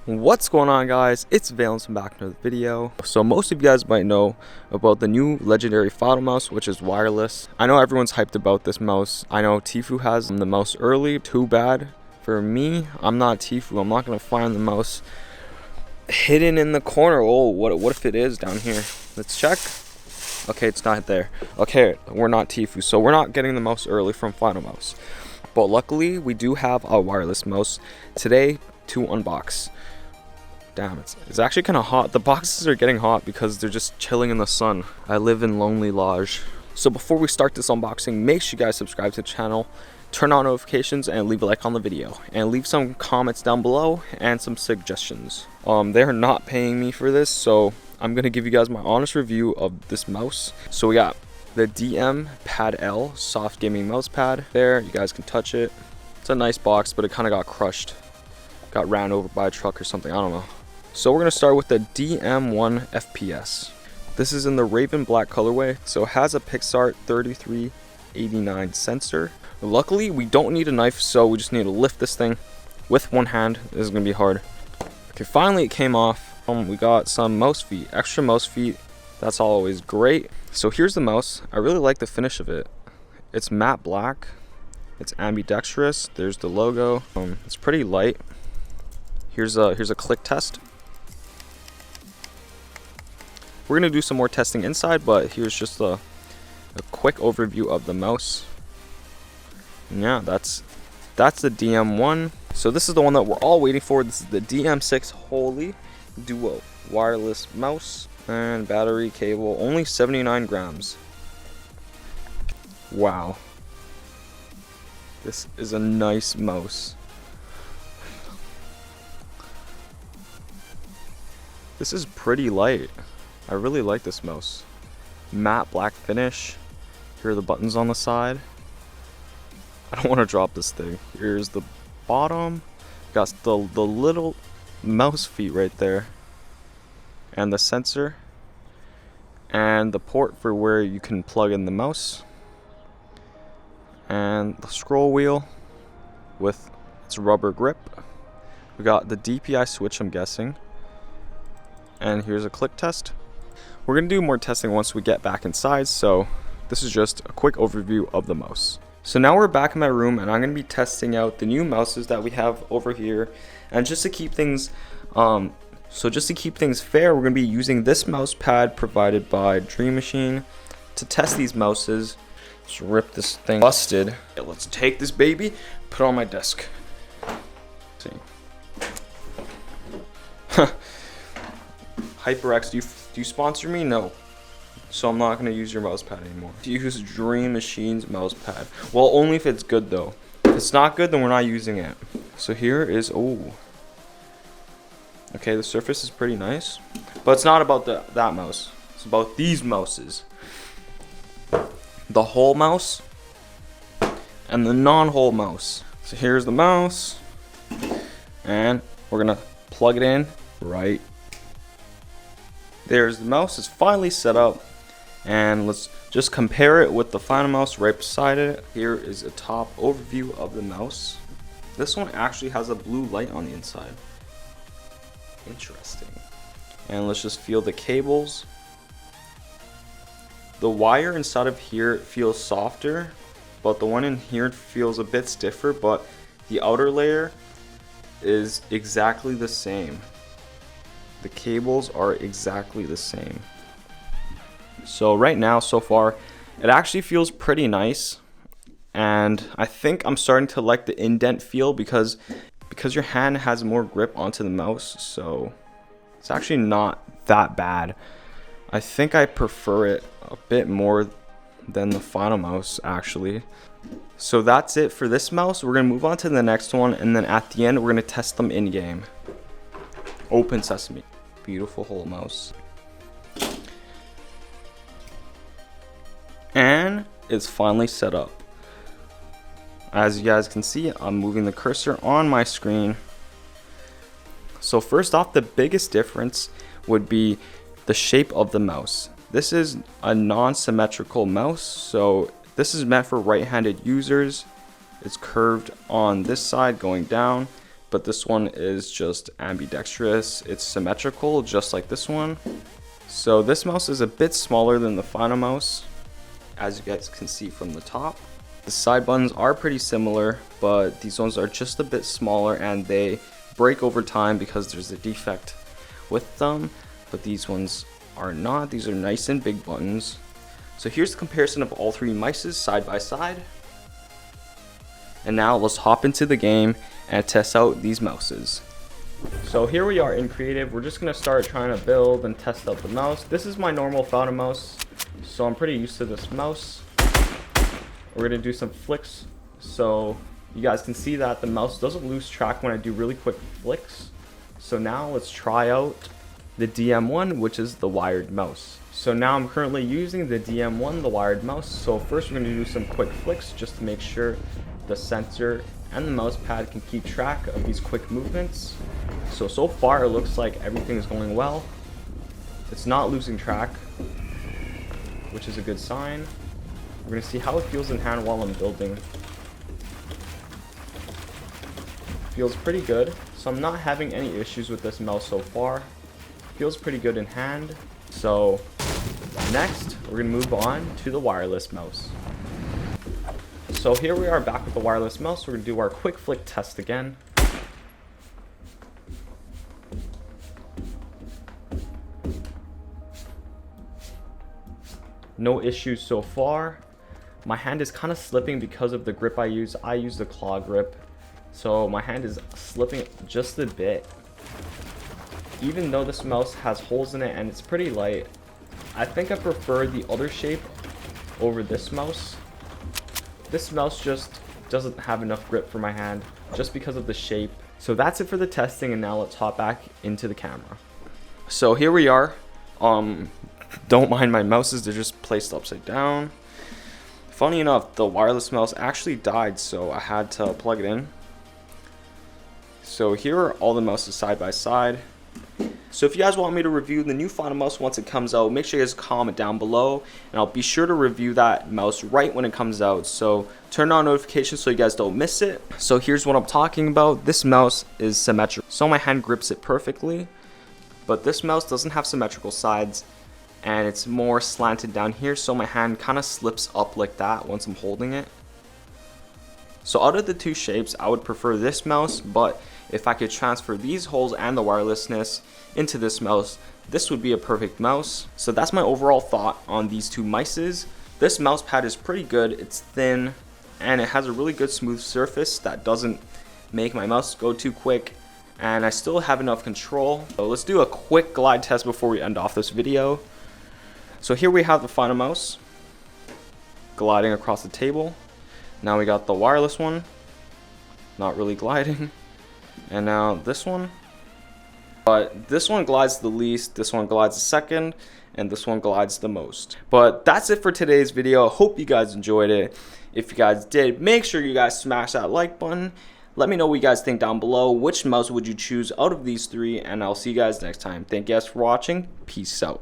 What's going on, guys? It's Valence and back in another video. So most of you guys might know about the new legendary Finalmouse, which is wireless. I know everyone's hyped about this mouse. I know Tfue has the mouse early. Too bad for me. I'm not Tfue. I'm not gonna find the mouse hidden in the corner. Oh, what if it is down here? Let's check. Okay, it's not there. Okay, we're not Tfue, so we're not getting the mouse early from Finalmouse. But luckily, we do have a wireless mouse today to unbox. Damn, it's actually kind of hot. The boxes are getting hot because they're just chilling in the sun. I live in Lonely Lodge. So before we start this unboxing, make sure you guys subscribe to the channel, turn on notifications, and leave a like on the video. And leave some comments down below and some suggestions. They're not paying me for this, so I'm going to give you guys my honest review of this mouse. So we got the DM Pad L soft gaming mouse pad there. You guys can touch it. It's a nice box, but it kind of got crushed. Got ran over by a truck or something, I don't know. So we're going to start with the DM1 FPS. This is in the Raven Black colorway, so it has a Pixart 3389 sensor. Luckily, we don't need a knife, so we just need to lift this thing with one hand. This is going to be hard. Okay, finally it came off. We got some mouse feet, extra mouse feet. That's always great. So here's the mouse. I really like the finish of it. It's matte black. It's ambidextrous. There's the logo. It's pretty light. Here's a click test. We're gonna do some more testing inside, but here's just a quick overview of the mouse. And yeah, that's the DM1. So this is the one that we're all waiting for. This is the DM6 Holy Duo wireless mouse and battery cable. Only 79 grams. Wow. This is a nice mouse. This is pretty light. I really like this mouse. Matte black finish. Here are the buttons on the side. I don't want to drop this thing. Here's the bottom. Got the little mouse feet right there. And the sensor. And the port for where you can plug in the mouse. And the scroll wheel with its rubber grip. We got the DPI switch, I'm guessing. And here's a click test. We're going to do more testing once we get back inside, so this is just a quick overview of the mouse. So now we're back in my room, and I'm going to be testing out the new mouses that we have over here. And just to keep things fair, we're going to be using this mouse pad provided by Dream Machine to test these mouses. Just rip this thing busted. Okay, let's take this baby, put it on my desk. See. HyperX, do you sponsor me? No. So I'm not going to use your mouse pad anymore. Use Dream Machine's mouse pad. Well, only if it's good though. If it's not good, then we're not using it. So here is, oh. Okay, the surface is pretty nice. But it's not about that mouse. It's about these mouses. The whole mouse and the non-whole mouse. So here's the mouse. And we're going to plug it in right. There's the mouse. It's finally set up, and let's just compare it with the Finalmouse right beside it. Here is a top overview of the mouse. This one actually has a blue light on the inside. Interesting. And let's just feel the cables. The wire inside of here feels softer, but the one in here feels a bit stiffer, but the outer layer is exactly the same. The cables are exactly the same. So right now, so far, it actually feels pretty nice. And I think I'm starting to like the indent feel because your hand has more grip onto the mouse. So it's actually not that bad. I think I prefer it a bit more than the Finalmouse actually. So that's it for this mouse. We're gonna move on to the next one, and then at the end we're gonna test them in game. Open sesame. Beautiful whole mouse. And it's finally set up. As you guys can see, I'm moving the cursor on my screen. So first off, the biggest difference would be the shape of the mouse. This is a non-symmetrical mouse, so this is meant for right-handed users. It's curved on this side going down, but this one is just ambidextrous. It's symmetrical, just like this one. So this mouse is a bit smaller than the Finalmouse, as you guys can see from the top. The side buttons are pretty similar, but these ones are just a bit smaller and they break over time because there's a defect with them, but these ones are not. These are nice and big buttons. So here's the comparison of all three mices side by side. And now let's hop into the game and test out these mouses. So here we are in creative. We're just gonna start trying to build and test out the mouse. This is my normal Finalmouse, so I'm pretty used to this mouse. We're gonna do some flicks, so you guys can see that the mouse doesn't lose track when I do really quick flicks. So now let's try out the DM1, which is the wired mouse. So now I'm currently using the DM1, the wired mouse. So first we're gonna do some quick flicks just to make sure the sensor and the mouse pad can keep track of these quick movements. So far it looks like everything is going well. It's not losing track, which is a good sign. We're gonna see how it feels in hand while I'm building. Feels pretty good, so I'm not having any issues with this mouse so far. Feels pretty good in hand. So next, we're gonna move on to the wireless mouse. So here we are back with the wireless mouse. We're gonna do our quick flick test again. No issues so far. My hand is kind of slipping because of the grip I use. I use the claw grip, so my hand is slipping just a bit. Even though this mouse has holes in it and it's pretty light, I think I prefer the other shape over this mouse. This mouse just doesn't have enough grip for my hand just because of the shape. So that's it for the testing, and now let's hop back into the camera. So here we are. Don't mind my mouses, they're just placed upside down. Funny enough, the wireless mouse actually died, so I had to plug it in. So here are all the mouses side by side. So if you guys want me to review the new Finalmouse once it comes out, make sure you guys comment down below, and I'll be sure to review that mouse right when it comes out. So turn on notifications so you guys don't miss it. So here's what I'm talking about. This mouse is symmetrical, so my hand grips it perfectly, but this mouse doesn't have symmetrical sides, and it's more slanted down here, so my hand kind of slips up like that once I'm holding it. So out of the two shapes, I would prefer this mouse, but if I could transfer these holes and the wirelessness into this mouse, this would be a perfect mouse. So that's my overall thought on these two mices. This mouse pad is pretty good. It's thin and it has a really good smooth surface that doesn't make my mouse go too quick, and I still have enough control. So let's do a quick glide test before we end off this video. So here we have the Finalmouse gliding across the table. Now we got the wireless one, not really gliding. And now this one. But this one glides the least, this one glides the second, and this one glides the most. But that's it for today's video. I hope you guys enjoyed it. If you guys did, make sure you guys smash that like button. Let me know what you guys think down below. Which mouse would you choose out of these three? And I'll see you guys next time. Thank you guys for watching. Peace out.